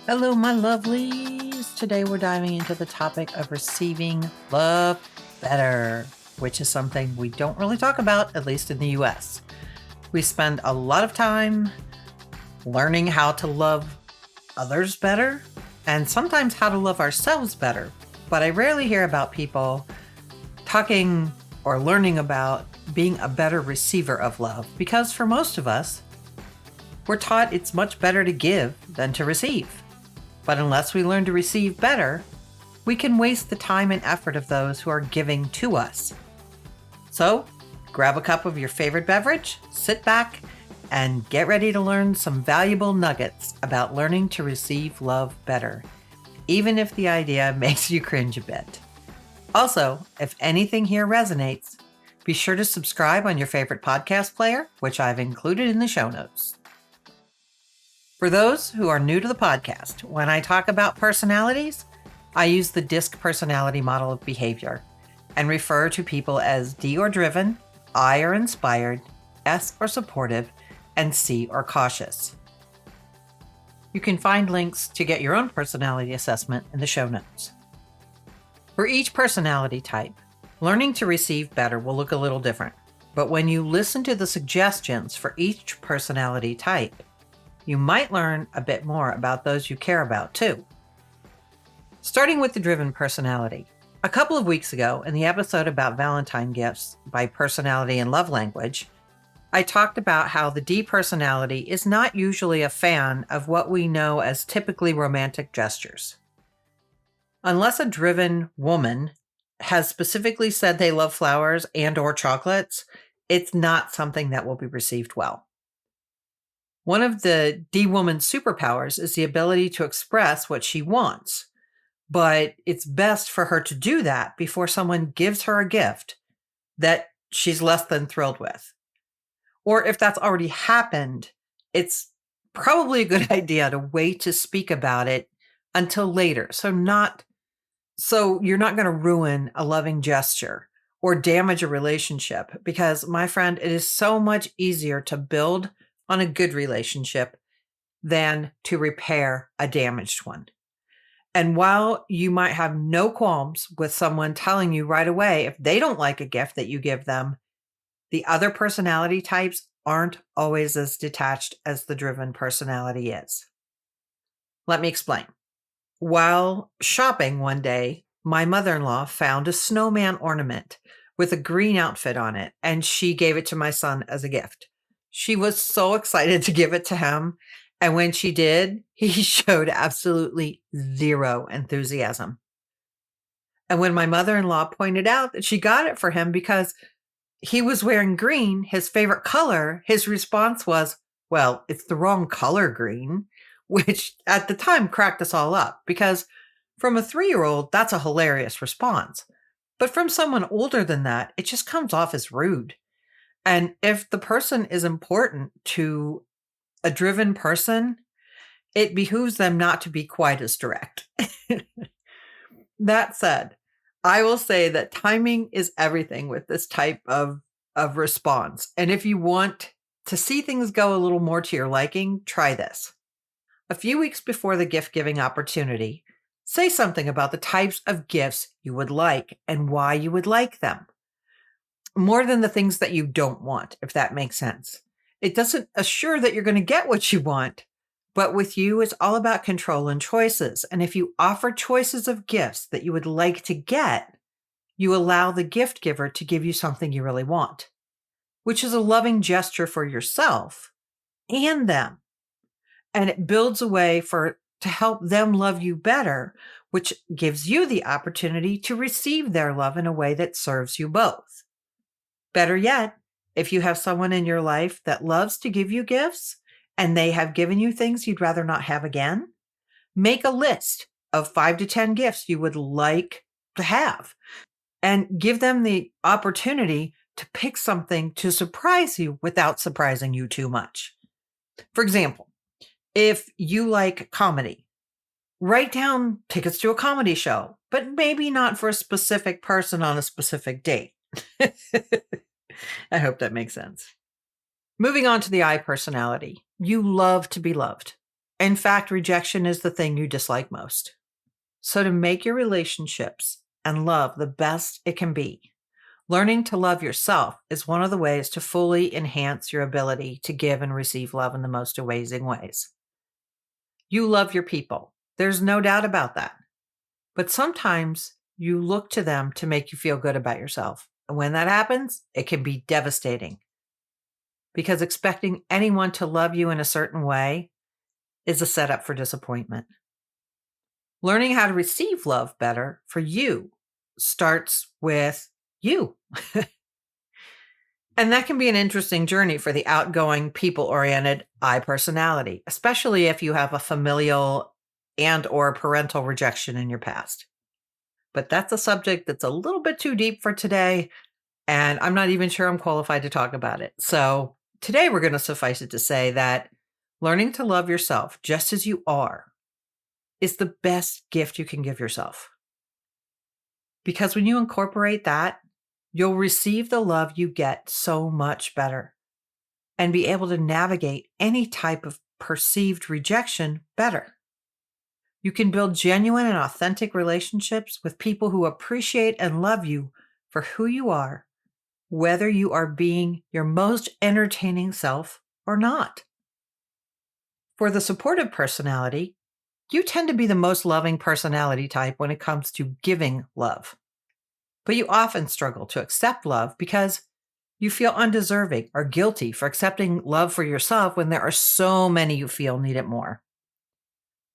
Hello, my lovelies. Today we're diving into the topic of receiving love better, which is something we don't really talk about, at least in the US. We spend a lot of time learning how to love others better and sometimes how to love ourselves better. But I rarely hear about people talking or learning about being a better receiver of love because for most of us, we're taught it's much better to give than to receive. But unless we learn to receive better, we can waste the time and effort of those who are giving to us. So, grab a cup of your favorite beverage, sit back, and get ready to learn some valuable nuggets about learning to receive love better, even if the idea makes you cringe a bit. Also, if anything here resonates, be sure to subscribe on your favorite podcast player, which I've included in the show notes. For those who are new to the podcast, when I talk about personalities, I use the DISC personality model of behavior and refer to people as D or driven, I or inspired, S or supportive, and C or cautious. You can find links to get your own personality assessment in the show notes. For each personality type, learning to receive better will look a little different, but when you listen to the suggestions for each personality type, you might learn a bit more about those you care about too. Starting with the driven personality. A couple of weeks ago, in the episode about Valentine gifts by personality and love language, I talked about how the D personality is not usually a fan of what we know as typically romantic gestures. Unless a driven woman has specifically said they love flowers and or chocolates, it's not something that will be received well. One of the D woman's superpowers is the ability to express what she wants, but it's best for her to do that before someone gives her a gift that she's less than thrilled with. Or if that's already happened, it's probably a good idea to wait to speak about it until later. So you're not going to ruin a loving gesture or damage a relationship because, my friend, it is so much easier to build on a good relationship than to repair a damaged one. And while you might have no qualms with someone telling you right away if they don't like a gift that you give them, the other personality types aren't always as detached as the driven personality is. Let me explain. While shopping one day, my mother-in-law found a snowman ornament with a green outfit on it, and she gave it to my son as a gift. She was so excited to give it to him. And when she did, he showed absolutely zero enthusiasm. And when my mother-in-law pointed out that she got it for him because he was wearing green, his favorite color, his response was, well, it's the wrong color green, which at the time cracked us all up because from a 3-year-old, that's a hilarious response. But from someone older than that, it just comes off as rude. And if the person is important to a driven person, it behooves them not to be quite as direct. That said, I will say that timing is everything with this type of response. And if you want to see things go a little more to your liking, try this. A few weeks before the gift-giving opportunity, say something about the types of gifts you would like and why you would like them. More than the things that you don't want, if that makes sense. It doesn't assure that you're going to get what you want, but with you, it's all about control and choices. And if you offer choices of gifts that you would like to get, you allow the gift giver to give you something you really want, which is a loving gesture for yourself and them. And it builds a way to help them love you better, which gives you the opportunity to receive their love in a way that serves you both. Better yet, if you have someone in your life that loves to give you gifts and they have given you things you'd rather not have again, make a list of 5 to 10 gifts you would like to have and give them the opportunity to pick something to surprise you without surprising you too much. For example, if you like comedy, write down tickets to a comedy show, but maybe not for a specific person on a specific date. I hope that makes sense. Moving on to the I personality. You love to be loved. In fact, rejection is the thing you dislike most. So, to make your relationships and love the best it can be, learning to love yourself is one of the ways to fully enhance your ability to give and receive love in the most amazing ways. You love your people. There's no doubt about that. But sometimes you look to them to make you feel good about yourself. And when that happens, it can be devastating because expecting anyone to love you in a certain way is a setup for disappointment. Learning how to receive love better for you starts with you. And that can be an interesting journey for the outgoing, people-oriented I personality, especially if you have a familial and or parental rejection in your past. But that's a subject that's a little bit too deep for today, and I'm not even sure I'm qualified to talk about it. So today we're going to suffice it to say that learning to love yourself just as you are is the best gift you can give yourself. Because when you incorporate that, you'll receive the love you get so much better and be able to navigate any type of perceived rejection better. You can build genuine and authentic relationships with people who appreciate and love you for who you are, whether you are being your most entertaining self or not. For the supportive personality, you tend to be the most loving personality type when it comes to giving love. But you often struggle to accept love because you feel undeserving or guilty for accepting love for yourself when there are so many you feel need it more.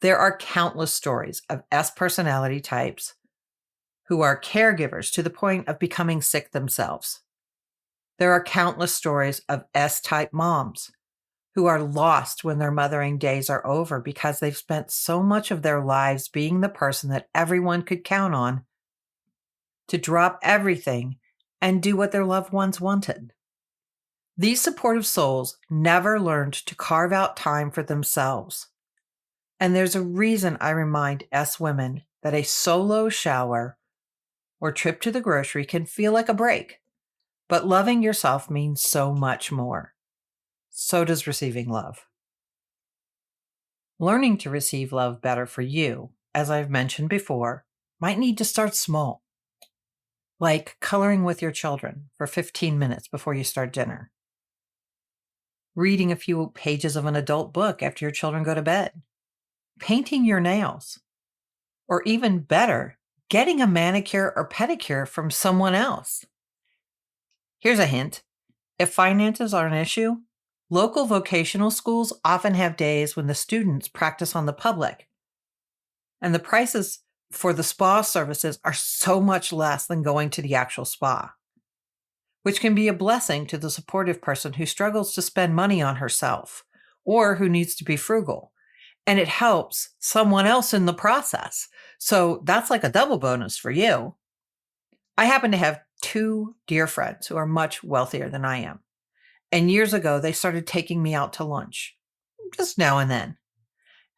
There are countless stories of S personality types who are caregivers to the point of becoming sick themselves. There are countless stories of S-type moms who are lost when their mothering days are over because they've spent so much of their lives being the person that everyone could count on to drop everything and do what their loved ones wanted. These supportive souls never learned to carve out time for themselves. And there's a reason I remind S women that a solo shower or trip to the grocery can feel like a break, but loving yourself means so much more. So does receiving love. Learning to receive love better for you, as I've mentioned before, might need to start small, like coloring with your children for 15 minutes before you start dinner, reading a few pages of an adult book after your children go to bed, painting your nails, or even better, getting a manicure or pedicure from someone else. Here's a hint. If finances are an issue, local vocational schools often have days when the students practice on the public, and the prices for the spa services are so much less than going to the actual spa, which can be a blessing to the supportive person who struggles to spend money on herself or who needs to be frugal. And it helps someone else in the process. So that's like a double bonus for you. I happen to have two dear friends who are much wealthier than I am. And years ago, they started taking me out to lunch, just now and then.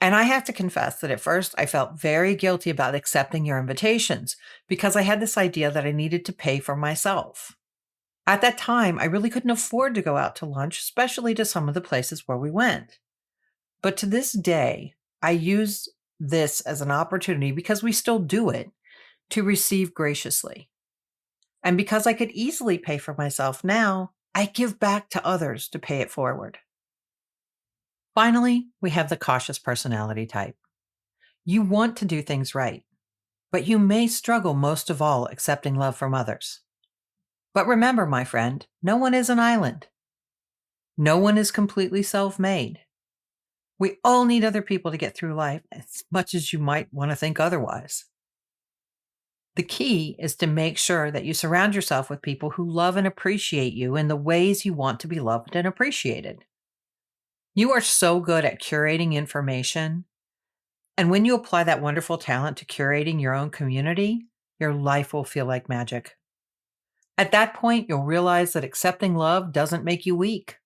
And I have to confess that at first I felt very guilty about accepting your invitations because I had this idea that I needed to pay for myself. At that time, I really couldn't afford to go out to lunch, especially to some of the places where we went. But to this day, I use this as an opportunity, because we still do it, to receive graciously. And because I could easily pay for myself now, I give back to others to pay it forward. Finally, we have the cautious personality type. You want to do things right, but you may struggle most of all accepting love from others. But remember, my friend, no one is an island. No one is completely self-made. We all need other people to get through life, as much as you might want to think otherwise. The key is to make sure that you surround yourself with people who love and appreciate you in the ways you want to be loved and appreciated. You are so good at curating information, and when you apply that wonderful talent to curating your own community, your life will feel like magic. At that point, you'll realize that accepting love doesn't make you weak,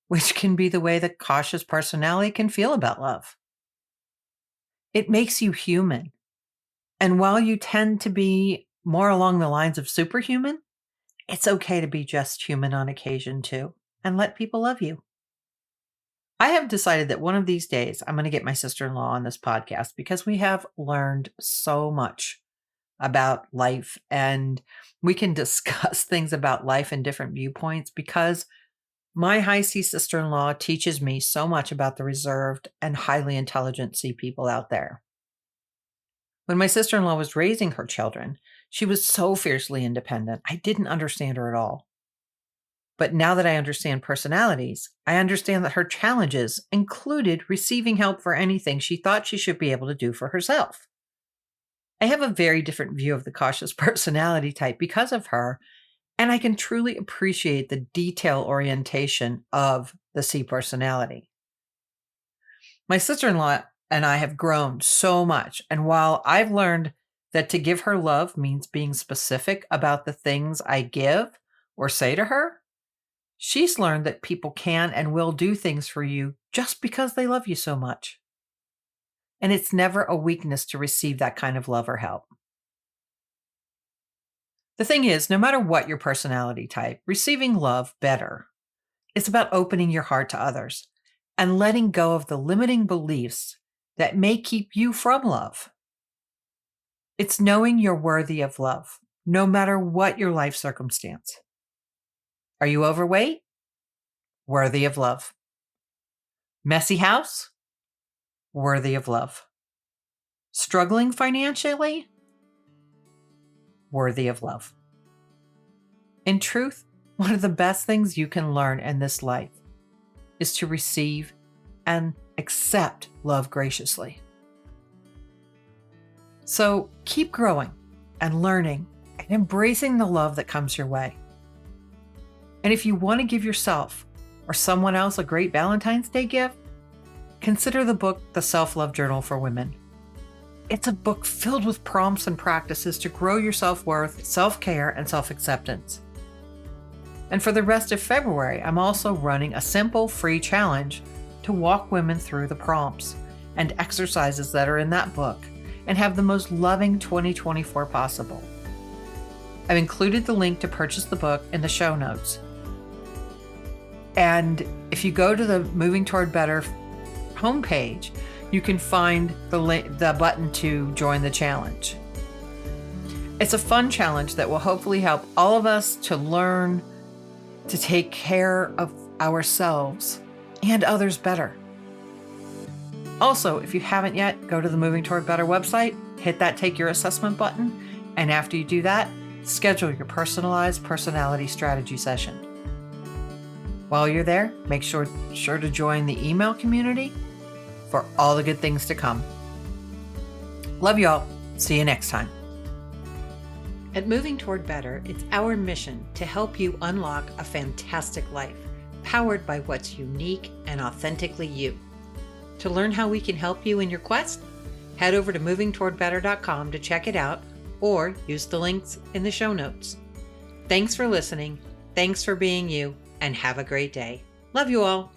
which can be the way the cautious personality can feel about love. It makes you human. And while you tend to be more along the lines of superhuman, it's okay to be just human on occasion too, and let people love you. I have decided that one of these days I'm going to get my sister-in-law on this podcast because we have learned so much about life and we can discuss things about life in different viewpoints because my high C sister-in-law teaches me so much about the reserved and highly intelligent C people out there. When my sister-in-law was raising her children, she was so fiercely independent. I didn't understand her at all. But now that I understand personalities, I understand that her challenges included receiving help for anything she thought she should be able to do for herself. I have a very different view of the cautious personality type because of her, and I can truly appreciate the detail orientation of the C personality. My sister-in-law and I have grown so much, and while I've learned that to give her love means being specific about the things I give or say to her, she's learned that people can and will do things for you just because they love you so much. And it's never a weakness to receive that kind of love or help. The thing is, no matter what your personality type, receiving love better is about opening your heart to others and letting go of the limiting beliefs that may keep you from love. It's knowing you're worthy of love, no matter what your life circumstance. Are you overweight? Worthy of love. Messy house? Worthy of love. Struggling financially? Worthy of love. In truth, one of the best things you can learn in this life is to receive and accept love graciously. So keep growing and learning and embracing the love that comes your way. And if you want to give yourself or someone else a great Valentine's Day gift, consider the book, The Self-Love Journal for Women. It's a book filled with prompts and practices to grow your self-worth, self-care, and self-acceptance. And for the rest of February, I'm also running a simple free challenge to walk women through the prompts and exercises that are in that book and have the most loving 2024 possible. I've included the link to purchase the book in the show notes. And if you go to the Moving Toward Better homepage, you can find the button to join the challenge. It's a fun challenge that will hopefully help all of us to learn to take care of ourselves and others better. Also, if you haven't yet, go to the Moving Toward Better website, hit that Take Your Assessment button, and after you do that, schedule your personalized personality strategy session. While you're there, make sure to join the email community for all the good things to come. Love you all. See you next time. At Moving Toward Better, it's our mission to help you unlock a fantastic life, powered by what's unique and authentically you. To learn how we can help you in your quest, head over to movingtowardbetter.com to check it out or use the links in the show notes. Thanks for listening. Thanks for being you, and have a great day. Love you all.